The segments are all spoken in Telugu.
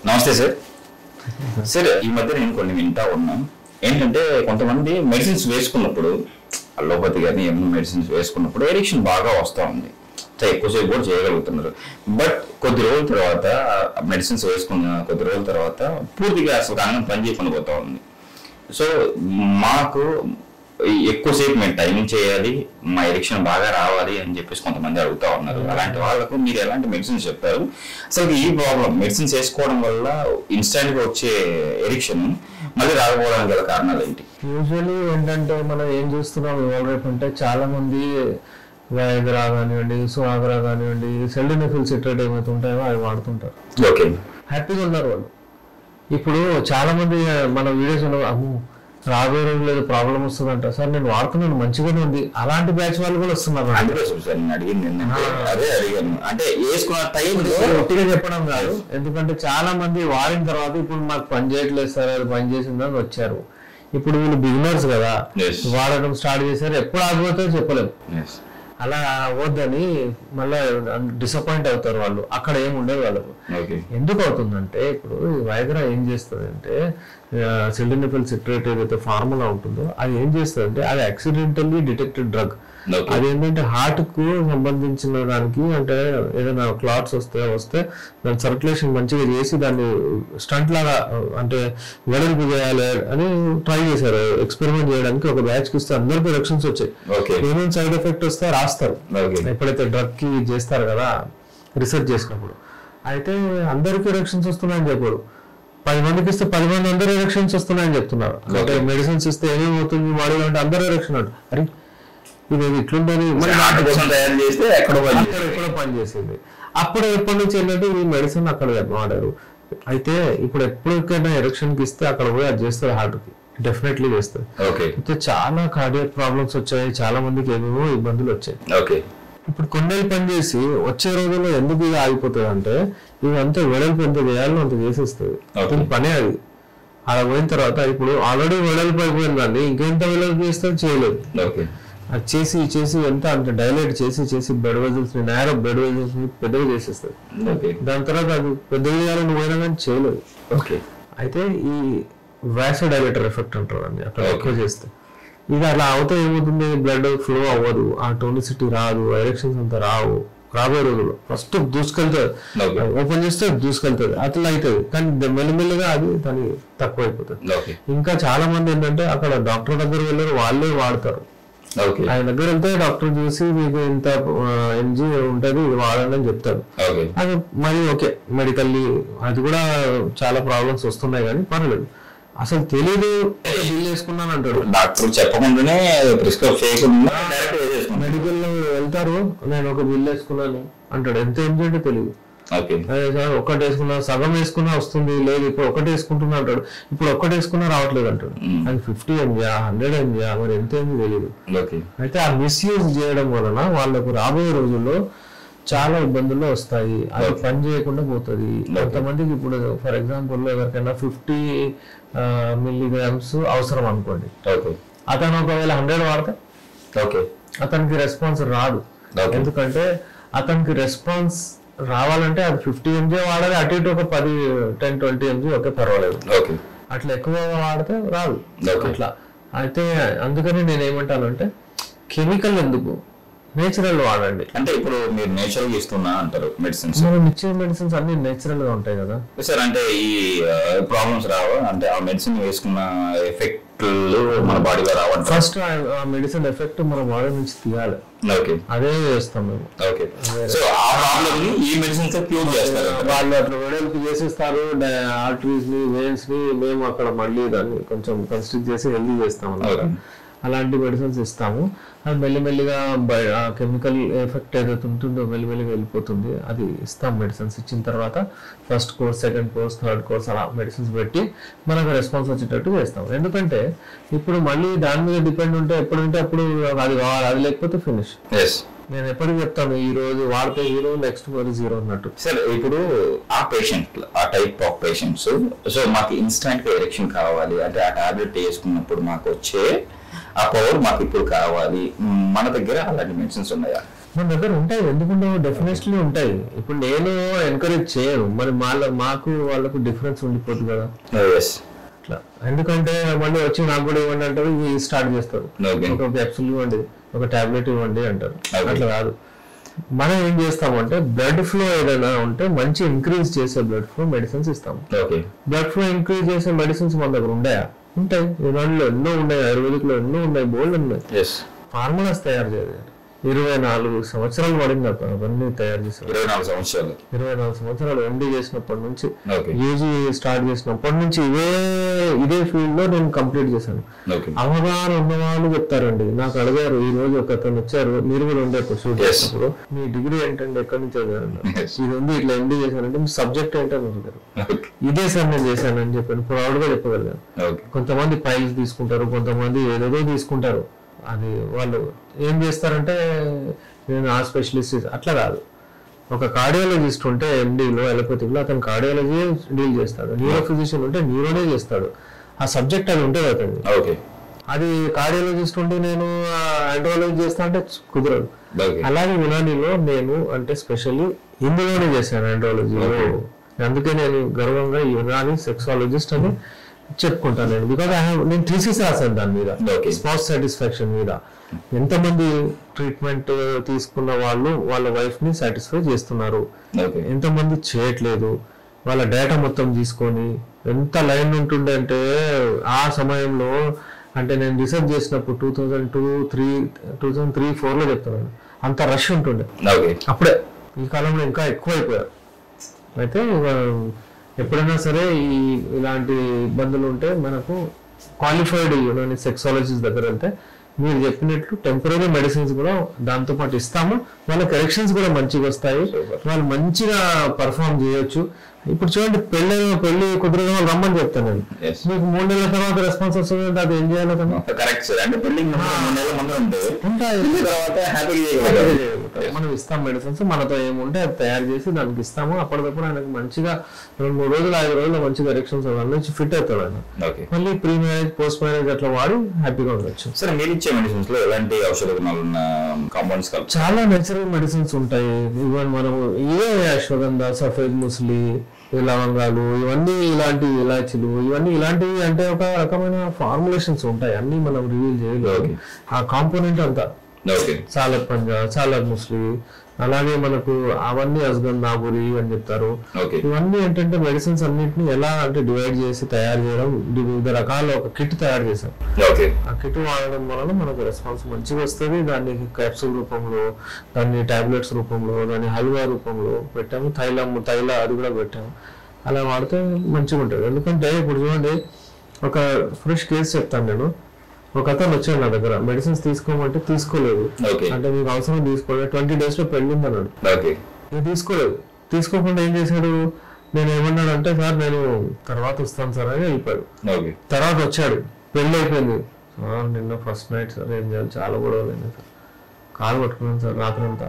నమస్తే సార్. సార్ ఈ మధ్య నేను కొన్ని వింటా ఉన్నాను. ఏంటంటే కొంతమంది మెడిసిన్స్ వేసుకున్నప్పుడు అలోపతి కానీ ఏమైనా మెడిసిన్స్ వేసుకున్నప్పుడు ఎరిక్షన్ బాగా వస్తూ ఉంది, ఎక్కువసేపు కూడా చేయగలుగుతున్నారు. బట్ కొద్ది రోజుల తర్వాత మెడిసిన్స్ వేసుకున్న కొద్ది రోజుల తర్వాత పూర్తిగా అసలు కారణం పని చేయకుండా పోతా ఉంది. సో మాకు ఎక్కువసేపు మేము టైం చేయాలి, మా ఎరిక్షన్ బాగా రావాలి అని చెప్పేసి కొంతమంది అడుగుతా ఉన్నారు. అలాంటి వాళ్ళకు మీరు ఎలాంటి మెడిసిన్స్ చెప్తారు? అసలు ఈ ప్రాబ్లం మెడిసిన్స్ వేసుకోవడం వల్ల ఇన్స్టెంట్ గా వచ్చే ఎరిక్షన్ మళ్ళీ రాకపోవడానికి గల కారణాలు ఏంటి? యూజువల్లీ ఏంటంటే మనం ఏం చూస్తున్నాం ఇవాళ రేపు అంటే చాలా మంది వైగ్రా కానివ్వండి, సువాగ్రా కానివ్వండి, సెల్డినఫిల్ సిట్రేట్ ఏమైతే ఉంటాయో అవి వాడుతుంటారు. ఓకే, హ్యాపీగా ఉన్నారు వాళ్ళు. ఇప్పుడు చాలా మంది మన వీడియోస్ అమ్ము రాబోయే రోజులు ఏదో ప్రాబ్లం వస్తుందంట, సార్ నేను వాడుతున్నాను మంచిగానే ఉంది, అలాంటి బ్యాచ్ వాళ్ళు కూడా వస్తున్నారు. అంటే ఒట్టిగా చెప్పడం కాదు, ఎందుకంటే చాలా మంది వాడిన తర్వాత ఇప్పుడు మాకు పని చేయట్లేదు సార్, అది పని చేసిందని వచ్చారు. ఇప్పుడు వీళ్ళు బిగినర్స్ కదా, వాడటం స్టార్ట్ చేశారు, ఎప్పుడు ఆగిపోతారో చెప్పలేము. అలా అవ్వద్దని మళ్ళీ డిసప్పాయింట్ అవుతారు వాళ్ళు. అక్కడ ఏమి ఉండదు వాళ్ళకు. ఎందుకు అవుతుందంటే ఇప్పుడు వైగ్రా ఏం చేస్తుంది అంటే సెల్డినఫిల్ సిట్రేట్ ఏదైతే ఫార్ములా ఉంటుందో అది ఏం చేస్తుంది అంటే అది యాక్సిడెంటల్లీ డిటెక్టెడ్ డ్రగ్. అదేంటంటే హార్ట్ కు సంబంధించిన దానికి అంటే ఏదైనా క్లాట్స్ వస్తే దాని సర్క్యులేషన్ మంచిగా చేసి దాన్ని స్టంట్ లాగా అంటే వెడల్పు చేయాలి అని ట్రై చేశారు. ఎక్స్పెరిమెంట్ చేయడానికి ఒక బ్యాచ్ కి ఇస్తే అందరికీ ఎలక్షన్స్ వచ్చాయి. ఏమేమి సైడ్ ఎఫెక్ట్ వస్తే రాస్తారు ఎప్పుడైతే డ్రగ్ కి చేస్తారు కదా రీసెర్చ్ చేసినప్పుడు. అయితే అందరికీ ఎలక్షన్స్ వస్తున్నాయని చెప్పారు. 10 మందికి ఇస్తే 10 మంది అందరూ ఎలక్షన్స్ వస్తున్నాయని చెప్తున్నారు. అంటే మెడిసిన్స్ ఇస్తే ఏమేమవుతుంది బాడీలో అంటే అందరూ ఎలక్షన్ అంటారు. అరే ఇది ఇట్లుందని తయారు చేస్తే ఎక్కడో పనిచేసింది. అప్పుడు ఎప్పటి నుంచి ఏంటంటే ఈ మెడిసిన్ అక్కడ వాడారు. అయితే ఇప్పుడు ఎప్పటికైనా ఎలక్షన్ కి ఇస్తే అక్కడ పోయి అది చేస్తారు, హార్ట్ కి డెఫినెట్లీ చేస్తారు. అయితే చాలా కార్డియాక్ ప్రాబ్లమ్స్ వచ్చాయి, చాలా మందికి ఏమేమో ఇబ్బందులు వచ్చాయి. ఇప్పుడు కొన్నేళ్ళు పనిచేసి వచ్చే రోజుల్లో ఎందుకు ఇది ఆగిపోతుంది అంటే ఇవంతా వెడల్పు ఎంత చేయాలో అంత చేసేస్తుంది పనే. అది అలా పోయిన తర్వాత ఇప్పుడు ఆల్రెడీ వెడల్పు అయిపోయింది దాన్ని ఇంకెంత వెడల్పు చేస్తే చేయలేదు. అది చేసి చేసి ఎంత అంటే డైలైట్ చేసి బ్లడ్ వెజల్స్ ని నేరో బ్లడ్ వెజల్స్ ని పెద్దగా చేసేస్తుంది. దాని తర్వాత అది పెద్దగా చేయాలని పోయినా కానీ చేయలేదు. అయితే ఈ వాసో డైలేటర్ ఎఫెక్ట్ అంటారు అండి అక్కడ ఎక్కువ చేస్తే. ఇది అలా అవుతే ఏమవుతుంది, బ్లడ్ ఫ్లో అవ్వదు, ఆ టోనిసిటీ రాదు, ఎరెక్షన్స్ అంతా రావు. రాబోయే రోజుల్లో ఫస్ట్ దూసుకెళ్తుంది, ఓపెన్ చేస్తే దూసుకెళ్తుంది, అట్లా అవుతుంది. కానీ మెల్లిమెల్లిగా అది దాని తక్కువ అయిపోతుంది. ఇంకా చాలా మంది ఏంటంటే అక్కడ డాక్టర్ దగ్గర వెళ్ళారు, వాళ్ళే వాడతారు. ఆయన దగ్గర వెళ్తే డాక్టర్ చూసి మీకు ఇంత ఎంజీ ఉంటుంది ఇది వాడండి అని చెప్తారు. అది మరి ఓకే మెడికల్లీ అది కూడా చాలా ప్రాబ్లమ్స్ వస్తున్నాయి కానీ పర్లేదు. అసలు తెలీదు బిల్ వేసుకున్నాను అంటాడు డాక్టర్ చెప్పకుండానే ప్రిస్క్రైబ్ చేయకుండా మెడికల్ లో వెళ్తారు, నేను ఒక బిల్ వేసుకున్నాను అంటాడు. ఎంత ఎంజీ అంటే తెలియదు. అదే సార్ ఒక్కటి వేసుకున్నా సగం వేసుకున్నా వస్తుంది, లేదు ఇప్పుడు ఒకటి వేసుకుంటున్నా అంటాడు. ఇప్పుడు ఒక్కటి వేసుకున్నా రావట్లేదు అంటాడు. అది 50 MG 100 MG మరి ఎంత ఏంది తెలియదు. అయితే ఆ మిస్యూజ్ చేయడం వలన వాళ్ళకు రాబోయే రోజుల్లో చాలా ఇబ్బందులు వస్తాయి. అది పని చేయకుండా పోతుంది. కొంతమందికి ఇప్పుడు ఫర్ ఎగ్జాంపుల్ ఎవరికైనా 50 milligrams అవసరం అనుకోండి, అతను ఒకవేళ 100 వాడితే అతనికి రెస్పాన్స్ రాదు. ఎందుకంటే అతనికి రెస్పాన్స్ రావాలంటే అది 50 MG వాడాలి, అటు ఇటు ఒక 10-20 MG ఓకే పర్వాలేదు. అట్లా ఎక్కువ వాడితే రాదు అట్లా. అయితే అందుకని నేను ఏమంటానంటే కెమికల్ ఎందుకు, నేచురల్ వాడండి. అంటే ఇప్పుడు మీరు నేచురల్ ఇస్తున్నా అంటారు మెడిసిన్స్, మనం ఇచ్చే మెడిసిన్స్ అన్ని నేచురల్ గా ఉంటాయి కదా సార్. అంటే ఈ ప్రాబ్లమ్స్ రావా అంటే ఆ మెడిసిన్ వేసుకున్న ఎఫెక్ట్ మన బాడీలో రావాలి. ఫస్ట్ ఆ మెడిసిన్ ఎఫెక్ట్ మన బాడీ నుంచి తీయాలి, అదే చేస్తాం మేము. వాళ్ళు అట్లా వెడల్పు చేసేస్తారు ఆర్టరీస్ ని వెయిన్స్ ని, మేము అక్కడ మళ్ళీ దాన్ని కొంచెం కన్స్ట్రిక్ట్ చేసి హెల్దీ చేస్తాం అన్నమాట. అలాంటి మెడిసిన్స్ ఇస్తాము. అది మెల్లిమెల్లిగా కెమికల్ ఎఫెక్ట్ ఏదైతే ఉంటుందో మెల్లిమెల్లిగా వెళ్ళిపోతుంది. అది ఇస్తాం మెడిసిన్స్. ఇచ్చిన తర్వాత first course, second course, third course అలా మెడిసిన్స్ పెట్టి మనకు రెస్పాన్స్ వచ్చేటట్టు చేస్తాం. ఎందుకంటే ఇప్పుడు మళ్ళీ దాని మీద డిపెండ్ ఉంటే ఎప్పుడంటే అప్పుడు అది కావాలి, అది లేకపోతే ఫినిష్. నేను ఎప్పటికీ చెప్తాను ఈ రోజు వాడితే హీరో నెక్స్ట్ మరి జీరో అన్నట్టు. సార్ ఇప్పుడు ఆ పేషెంట్ ఆ టైప్ ఆఫ్ పేషెంట్స్ సో మాకు ఇన్స్టెంట్ గా ఎరెక్షన్ కావాలి అంటే ఆ టాబ్లెట్ వేసుకున్నప్పుడు మాకు వచ్చే ఆ పవర్ మాకు ఇప్పుడు కావాలి, మన దగ్గర అలాంటి మెడిసిన్స్ ఉన్నాయా? మన దగ్గర ఉంటాయి, ఎందుకుంటే డెఫినెట్లీ ఉంటాయి. ఇప్పుడు నేను ఎంకరేజ్ చేయను, మరి మాకు వాళ్ళకు డిఫరెన్స్ ఉండిపోతుంది కదా అట్లా. ఎందుకంటే మళ్ళీ వచ్చి నాకు కూడా ఇవ్వండి అంటారు, ఇవి స్టార్ట్ చేస్తారు, ఒక క్యాప్సూల్ ఇవ్వండి, ఒక టాబ్లెట్ ఇవ్వండి అంటారు. అట్లా కాదు. మనం ఏం చేస్తామంటే బ్లడ్ ఫ్లో ఏదైనా ఉంటే మంచి ఇంక్రీజ్ చేసే బ్లడ్ ఫ్లో మెడిసిన్స్ ఇస్తాము. బ్లడ్ ఫ్లో ఇంక్రీజ్ చేసే మెడిసిన్స్ మన దగ్గర ఉన్నాయా? ఉంటాయి. యునానిలో ఎన్నో ఉన్నాయి, ఆయుర్వేదిక్ లో ఎన్నో ఉన్నాయి, బోల్డ్ ఉన్నాయి. ఫార్ములాస్ తయారు చేయాలి. 24 సంవత్సరాలు పడింది అవన్నీ తయారు చేశారు. 24 సంవత్సరాలు ఎండీ చేసినప్పటి నుంచి, యూజీ స్టార్ట్ చేసినప్పటి నుంచి ఇదే ఫీల్డ్ లో నేను కంప్లీట్ చేశాను. అవగాహన ఉన్న వాళ్ళు చెప్తారండి. నాకు అడిగారు ఈ రోజు ఒక అతను వచ్చారు, మీరు కూడా ఉండే షూట్ చేసినప్పుడు, మీ డిగ్రీ ఏంటంటే ఎక్కడి నుంచి చదివారు, ఇది ఉంది ఇట్లా ఎండీ చేశానంటే మీ సబ్జెక్ట్ ఏంటని అడిగారు. ఇదే సార్ నేను చేశాను అని చెప్పాను, ప్రౌడ్ గా చెప్పగలిగాను. కొంతమంది ఫైల్స్ తీసుకుంటారు, కొంతమంది ఏదేదో తీసుకుంటారు. అది వాళ్ళు ఏం చేస్తారంటే నేను ఆ స్పెషలిస్ట్ అట్లా కాదు. ఒక కార్డియాలజిస్ట్ ఉంటే ఎండీలో ఎలోపతిలో అతను కార్డియాలజీ డీల్ చేస్తాడు, న్యూరో ఫిజిషియన్ ఉంటే న్యూరోనే చేస్తాడు. ఆ సబ్జెక్ట్ అది ఉంటుంది అతను. అది కార్డియాలజిస్ట్ ఉంటే నేను ఆండ్రాలజీ చేస్తా అంటే కుదరదు. అలాగే యునానీలో నేను అంటే స్పెషల్లీ ఇందులోనే చేశాను, ఆండ్రాలజీలో. అందుకే నేను గర్వంగా యునానీ సెక్సాలజిస్ట్ అని చెప్పుకుంటాను నేను. బికాజ్ నేను థీసిస్ రాశాను దాని మీద, స్పౌస్ సాటిస్ఫాక్షన్ మీద. ఎంతమంది ట్రీట్మెంట్ తీసుకున్న వాళ్ళు వాళ్ళ వైఫ్ ని సాటిస్ఫై చేస్తున్నారు, ఎంతమంది చేయట్లేదు, వాళ్ళ డేటా మొత్తం తీసుకొని ఎంత లైన్ ఉంటుండే అంటే ఆ సమయంలో. అంటే నేను రిసర్చ్ చేసినప్పుడు 2003-4 లో చెప్తున్నాను, అంత రష్ ఉంటుండే అప్పుడే. ఈ కాలంలో ఇంకా ఎక్కువ అయిపోయారు. అయితే ఎప్పుడైనా సరే ఇలాంటి ఇబ్బందులు ఉంటే మనకు క్వాలిఫైడ్ సెక్సాలజిస్ట్ దగ్గర వెళ్తే మీరు చెప్పినట్లు టెంపరీ మెడిసిన్స్ కూడా దాంతో పాటు ఇస్తాము. వాళ్ళ కరెక్షన్స్ కూడా మంచిగా వస్తాయి, వాళ్ళు మంచిగా పర్ఫామ్ చేయొచ్చు. ఇప్పుడు చూడండి, పెళ్లి కుదిరిన వాళ్ళు రమ్మని చెప్తాను నేను, మీకు 3 నెలల తర్వాత రెస్పాన్స్ వస్తుంది, అది ఏం చేయాలి మనం ఇస్తాం మెడిసిన్స్. మనతో ఏముంటే అది తయారు చేసి దానికి ఇస్తాము. అప్పటికప్పుడు ఆయనకు మంచిగా 2-3 రోజులు 5 రోజులు మంచిగా కరెక్షన్స్ నుంచి ఫిట్ అవుతాడు ఆయన. మళ్ళీ ప్రీ మ్యారేజ్ పోస్ట్ మ్యారేజ్ అట్లా వాడి హ్యాపీగా ఉండొచ్చు. సరే, మీరు ఇచ్చే మెడిసిన్స్ లో ఎలాంటి ఔషధ గుణాలు ఉన్న కాంపౌండ్స్? చాలా నేచురల్ మెడిసిన్స్ ఉంటాయి. ఈవెన్ మనము ఇవే అశ్వగంధ, సఫేద్ ముస్లి, లవంగాలు, ఇవన్నీ ఇలాంటి ఇలాచీలు, ఇవన్నీ ఇలాంటివి అంటే ఒక రకమైన ఫార్ములేషన్స్ ఉంటాయి. అన్ని మనం రివీల్ చేయలేదు. ఆ కాంపోనెంట్ అంతా సాలద్ పంజా, సాలద్ ముస్లి, అలాగే మనకు అవన్నీ అస్గంధాబురి అని చెప్తారు. ఇవన్నీ ఏంటంటే మెడిసిన్స్ అన్నింటినీ ఎలా అంటే డివైడ్ చేసి తయారు చేయడం, వివిధ రకాల ఒక కిట్ తయారు చేశాం. ఆ కిట్ వాడడం వలన మనకు రెస్పాన్స్ మంచిగా వస్తుంది. దాన్ని క్యాప్సూల్ రూపంలో, దాన్ని టాబ్లెట్స్ రూపంలో, దాన్ని హల్వా రూపంలో పెట్టాము. తైల అది కూడా పెట్టాము. అలా వాడితే మంచిగా ఉంటుంది. ఎందుకంటే ఇప్పుడు చూడండి, ఒక ఫ్రెష్ కేసు చెప్తాను నేను. ఒక అతను వచ్చాడు నా దగ్గర, మెడిసిన్స్ తీసుకోమంటే తీసుకోలేదు. అంటే మీకు అవసరం తీసుకోలేదు, 20 days లో పెళ్లి ఉంది అన్నాడు. తీసుకోలేదు. తీసుకోకుండా ఏం చేశాడు, నేను ఏమన్నాడంటే సార్ నేను తర్వాత వస్తాను సార్ అని వెళ్ళిపోయాడు. తర్వాత వచ్చాడు, పెళ్లి అయిపోయింది. నిన్న ఫస్ట్ నైట్ సార్, ఏం చేయాలి, చాలా గొడవలు అయింది సార్, కాలు పట్టుకున్నాను సార్, రాత్రి అంతా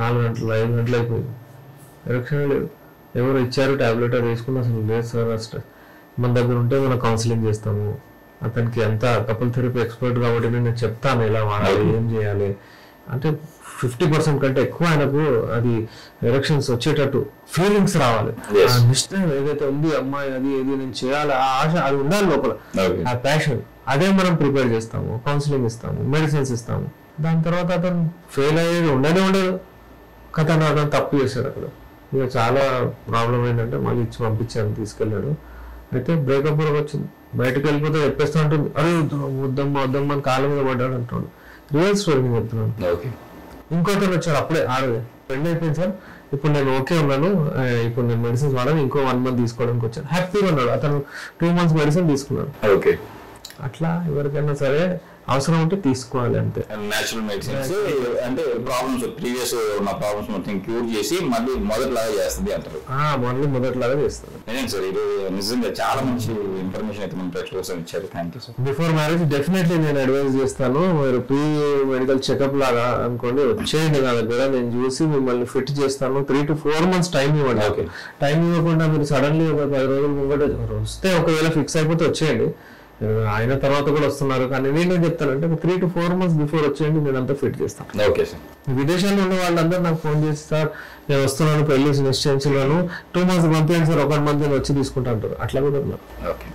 4 గంటలు 5 గంటలు అయిపోయింది, ఎరక్షన్ లేదు. ఎవరు ఇచ్చారు టాబ్లెట్, అది వేసుకున్నా అసలు లేదు సార్. అసలు మన దగ్గర ఉంటే మనం కౌన్సిలింగ్ చేస్తాము. అతనికి అంతా కపుల్ థెరపీ ఎక్స్పర్ట్ కాబట్టి నేను చెప్తాను ఇలా వాడాలి, ఏం చేయాలి అంటే 50% కంటే ఎక్కువ ఆయనకు అది ఎరక్షన్స్ వచ్చేటట్టు ఫీలింగ్స్ రావాలి. ఆ నిశ్చయం ఏదైతే ఉంది, అమ్మాయి అది ఏది నేను చేయాలి, ఆ ఆశ అది ఉండాలి లోపల, ఆ ప్యాషన్. అదే మనం ప్రిపేర్ చేస్తాము, కౌన్సిలింగ్ ఇస్తాము, మెడిసిన్స్ ఇస్తాము. దాని తర్వాత అతను ఫెయిల్ అయ్యేది ఉండదు. అతను తప్పు చేశాడు అక్కడ. ఇక చాలా ప్రాబ్లం ఏంటంటే మళ్ళీ ఇచ్చి పంపించాను, తీసుకెళ్ళాడు. అయితే బ్రేకప్ వరకు వచ్చింది. బయటకు వెళ్ళిపోతే చెప్పేస్తా ఉంటుంది, అరే వద్దమ్మా అని కాళ్ళ మీద పడ్డాడు అంటాడు. రియల్ స్టోరీ నేను చెప్తున్నాను. ఇంకోటి వచ్చాడు అప్పుడే, ఆడదే పెళ్లి అయిపోయింది సార్, ఇప్పుడు నేను ఓకే ఉన్నాను, ఇప్పుడు నేను మెడిసిన్స్ వాడాను, ఇంకో 1 month తీసుకోవడానికి వచ్చాను. హ్యాపీగా ఉన్నాడు అతను. 2 months మెడిసిన్ తీసుకున్నాడు. అట్లా ఎవరికైనా సరే అవసరం ఉంటే తీసుకోవాలి అంతే. నేచురల్ మెడిసిన్స్ అంటే ప్రాబ్లమ్స్, ప్రీవియస్ ఉన్న ప్రాబ్లమ్స్ మొత్తం క్యూర్ చేసి మళ్ళీ మొదటిలాగా చేస్తుంది అంటారు. మళ్ళీ మొదటిలాగా చేస్తుంది. సార్ ఇది నిజంగా చాలా మంచి ఇన్ఫర్మేషన్ అయితే మన ప్రేక్షకుల కోసం ఇచ్చారు. Thank you sir. Before marriage definitely నేను అడ్వైజ్ చేస్తాను, మీరు ప్రీ మెడికల్ చెకప్ లాగా అనుకోండి, వచ్చేయండి నా దగ్గర, నేను చూసి మిమ్మల్ని ఫిట్ చేస్తాను. 3 to 4 months టైం ఇవ్వండి. టైం ఇవ్వకుండా మీరు సడన్లీ ఒక 10 రోజులు ముంగట వస్తే ఒకవేళ ఫిక్స్ అయిపోతే వచ్చేయండి. ఆయన తర్వాత కూడా వస్తున్నారు. కానీ నేనేం చెప్తానంటే 3 to 4 months బిఫోర్ వచ్చేయండి, నేను అంతా ఫిట్ చేస్తాను. Okay sir. విదేశాల్లో ఉన్న వాళ్ళందరూ నాకు ఫోన్ చేసి సార్ నేను వస్తున్నాను, పెళ్లి నిశ్చయించున్నాను, 2 months పంపించండి సార్, 1 month నేను వచ్చి తీసుకుంటా అంటారు. అట్లా కూడా ఉన్నారు. ఓకే.